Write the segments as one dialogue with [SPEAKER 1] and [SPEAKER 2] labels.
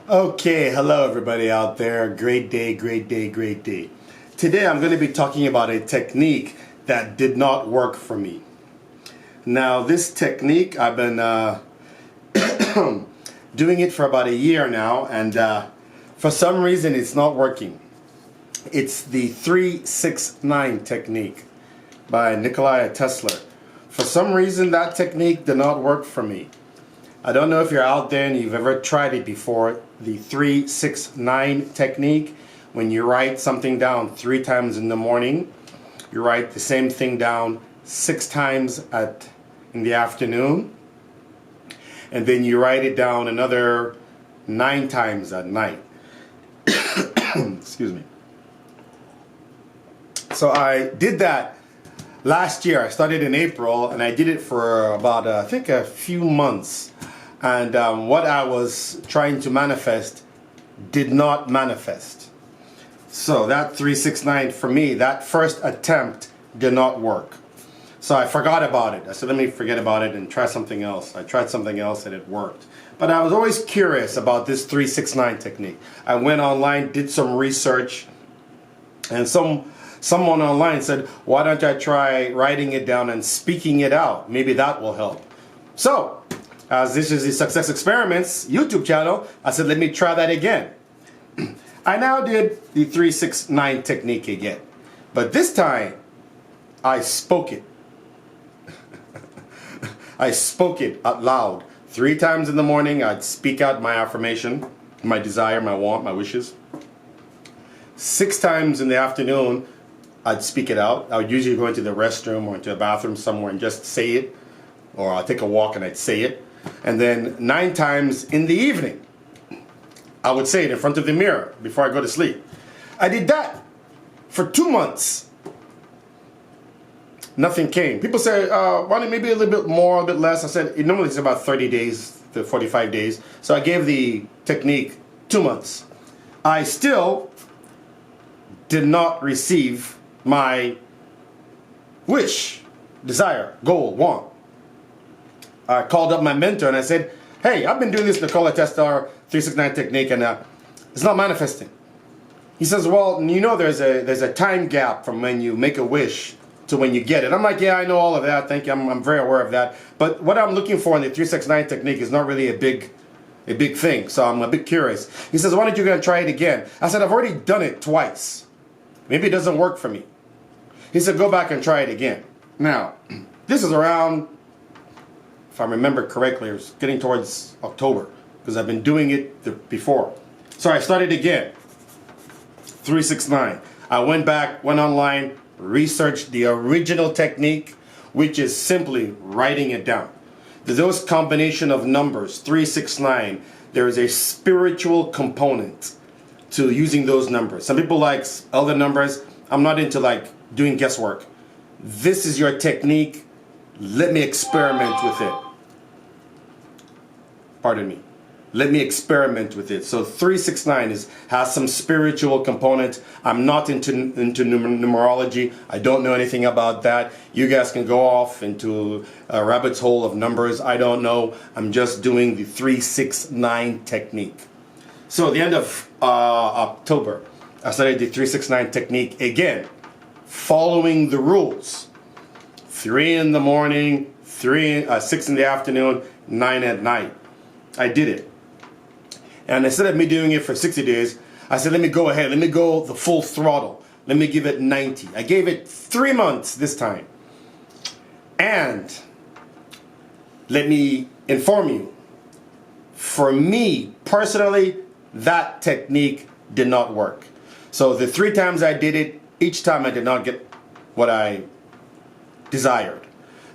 [SPEAKER 1] Okay, hello everybody out there. Great day, great day, great day. Today I'm going to be talking about a technique that did not work for me. Now this technique, I've been doing it for about a year now, and for some reason it's not working. It's the 3-6-9 technique by Nikola Tesla. For some reason that technique did not work for me. I don't know if you're out there and you've ever tried it before, the 3-6-9 technique. When you write something down 3 times in the morning, you write the same thing down 6 times in the afternoon, and then you write it down another 9 times at night. Excuse me. So I did that last year. I started in April and I did it for about I think a few months. And what I was trying to manifest did not manifest. So that 3-6-9 for me, that first attempt did not work. So I forgot about it. I said, let me forget about it and try something else. I tried something else and it worked. But I was always curious about this 3-6-9 technique. I went online, did some research, and someone online said, why don't I try writing it down and speaking it out? Maybe that will help. So, as this is the Success Experiments YouTube channel, I said, let me try that again. I now did the 3-6-9 technique again. But this time, I spoke it. I spoke it out loud. 3 times in the morning, I'd speak out my affirmation, my desire, my want, my wishes. 6 times in the afternoon, I'd speak it out. I would usually go into the restroom or into a bathroom somewhere and just say it. Or I'll take a walk and I'd say it. And then 9 times in the evening, I would say it in front of the mirror before I go to sleep. I did that for 2 months. Nothing came. People say, why don't maybe a little bit more, a bit less? I said, it normally takes about 30 days to 45 days. So I gave the technique 2 months. I still did not receive my wish, desire, goal, want. I called up my mentor and I said, hey, I've been doing this Nikola Tesla 3-6-9 technique and it's not manifesting. He says, well, you know there's a time gap from when you make a wish to when you get it. I'm like, yeah, I know all of that. Thank you. I'm very aware of that. But what I'm looking for in the 3-6-9 technique is not really a big thing. So I'm a bit curious. He says, why don't you go try it again? I said, I've already done it twice. Maybe it doesn't work for me. He said, go back and try it again. Now, this is around, if I remember correctly, it was getting towards October, because I've been doing it before. So I started again, 3-6-9. I went back, went online, researched the original technique, which is simply writing it down. Those combination of numbers, 3-6-9, there is a spiritual component to using those numbers. Some people like other numbers. I'm not into like doing guesswork. This is your technique. Let me experiment with it. Pardon me. Let me experiment with it. So 3-6-9 has some spiritual component. I'm not into numerology. I don't know anything about that. You guys can go off into a rabbit's hole of numbers. I don't know. I'm just doing the 3-6-9 technique. So at the end of October, I started the 3-6-9 technique again, following the rules. 3 in the morning, 6 in the afternoon, 9 at night. I did it. And instead of me doing it for 60 days, I said, let me go ahead. Let me go the full throttle. Let me give it 90. I gave it 3 months this time. And let me inform you, for me personally, that technique did not work. So the 3 times I did it, each time I did not get what I desired.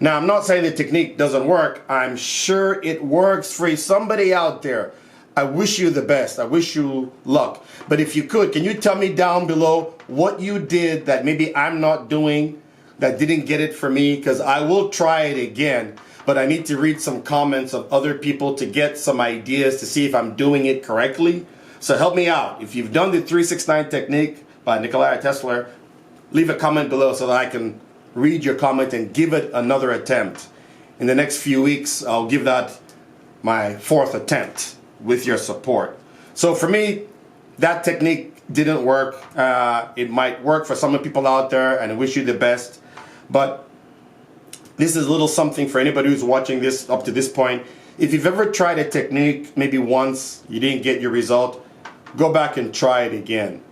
[SPEAKER 1] Now, I'm not saying the technique doesn't work. I'm sure it works for somebody out there. I wish you the best. I wish you luck. But if you could, can you tell me down below what you did that maybe I'm not doing that didn't get it for me? Because I will try it again. But I need to read some comments of other people to get some ideas to see if I'm doing it correctly. So help me out. If you've done the 3-6-9 technique by Nikola Tesla, leave a comment below so that I can read your comment and give it another attempt. In the next few weeks, I'll give that my 4th attempt with your support. So for me, that technique didn't work. It might work for some people out there, and I wish you the best. But this is a little something for anybody who's watching this up to this point. If you've ever tried a technique, maybe once, you didn't get your result, go back and try it again.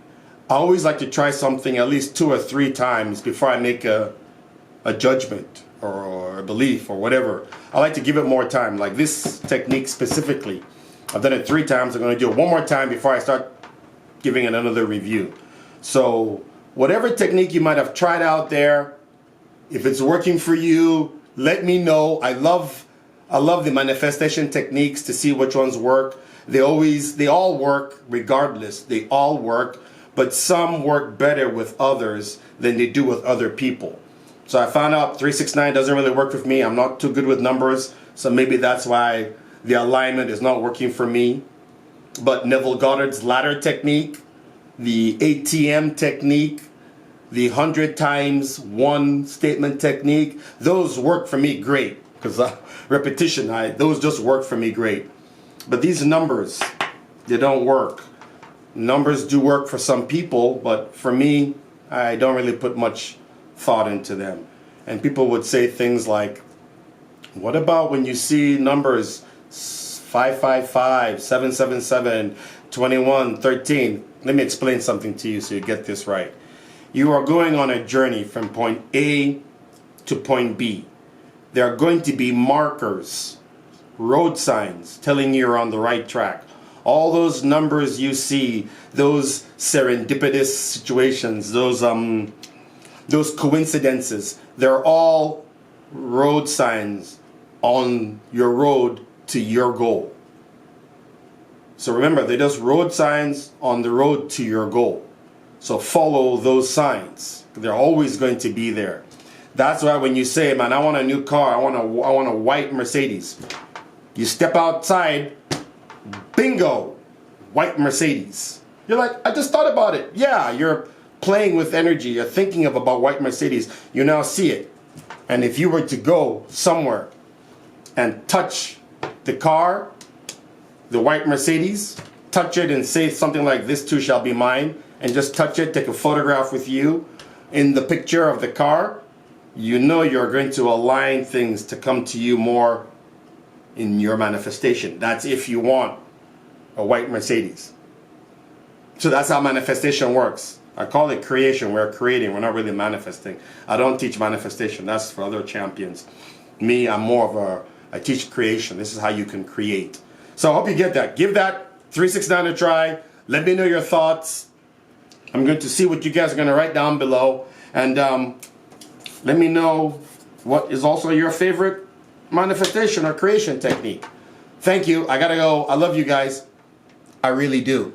[SPEAKER 1] I always like to try something at least 2 or 3 times before I make a judgment or a belief or whatever. I like to give it more time. Like this technique specifically, I've done it 3 times. I'm going to do it one more time before I start giving it another review. So whatever technique you might have tried out there, if it's working for you, let me know. I love the manifestation techniques to see which ones work. They all work regardless. They all work, but some work better with others than they do with other people. So I found out 369 doesn't really work with me. I'm not too good with numbers, so maybe that's why the alignment is not working for me. But Neville Goddard's ladder technique, the ATM technique, the 100 times 1 statement technique, those work for me great because repetition, those just work for me great. But these numbers, they don't work. Numbers do work for some people, but for me, I don't really put much thought into them. And people would say things like, what about when you see numbers 555, 777, 21, 13? Let me explain something to you so you get this right. You are going on a journey from point A to point B. There are going to be markers, road signs telling you're on the right track. All those numbers you see, those serendipitous situations, those coincidences, they're all road signs on your road to your goal. So remember, they're just road signs on the road to your goal. So follow those signs. They're always going to be there. That's why when you say, man, I want a new car, I want a white Mercedes. You step outside, bingo, white Mercedes. You're like, I just thought about it. Yeah, you're playing with energy. You're thinking about white Mercedes. You now see it. And if you were to go somewhere and touch the car, the white Mercedes, touch it and say something like, this too shall be mine, and just touch it, take a photograph with you in the picture of the car, you know you're going to align things to come to you more in your manifestation. That's if you want a white Mercedes. So that's how manifestation works. I call it creation. We're creating. We're not really manifesting. I don't teach manifestation. That's for other champions. Me, I'm more of I teach creation. This is how you can create. So I hope you get that. Give that 369 a try. Let me know your thoughts. I'm going to see what you guys are going to write down below. And let me know what is also your favorite manifestation or creation technique. Thank you. I got to go. I love you guys. I really do.